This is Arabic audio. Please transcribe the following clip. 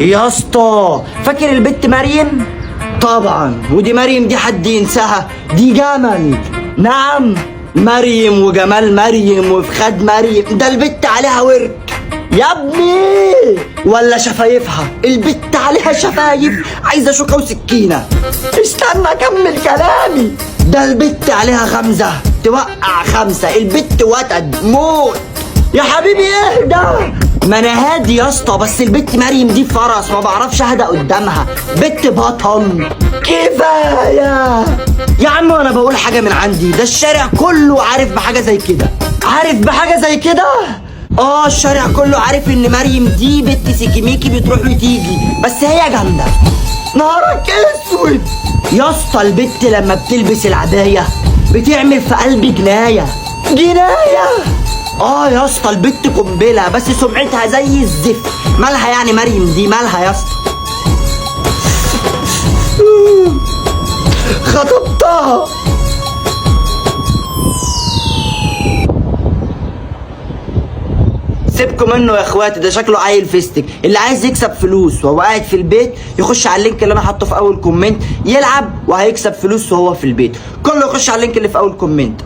يا اسطى فاكر البت مريم؟ طبعا، ودي مريم دي حد ينساها؟ دي جمل. نعم، مريم وجمال مريم وفخاد مريم، ده البت عليها ورك يا ابني. ولا شفايفها، البت عليها شفايف عايزه شوكه وسكينه. استنى اكمل كلامي. ده البت عليها غمزه توقع خمسه، البت وتد موت. يا حبيبي اهدى. ما انا هادي يا اسطى، بس البت مريم دي فرس ما بعرفش اهدى قدامها، بت بطل. كفايه يا عم، وانا بقول حاجه من عندي، ده الشارع كله عارف بحاجه زي كده. عارف بحاجه زي كده؟ الشارع كله عارف ان مريم دي بنت سيكيميكي بتروح وتيجي، بس هي جامده. نهارك اسود يا اسطى، البت لما بتلبس العبايه بتعمل في قلبي جنايه. يا اسطى البت قنبله، بس سمعتها زي الزفت. مالها يعني مريم دي، مالها يا اسطى؟ خطبتها. سيبكم منه يا اخواتي، ده شكله عيل فيستك. اللي عايز يكسب فلوس وهو قاعد في البيت يخش على اللينك اللي انا حاطه في اول كومنت يلعب، وهيكسب فلوس وهو في البيت. كله يخش على اللينك اللي في اول كومنت.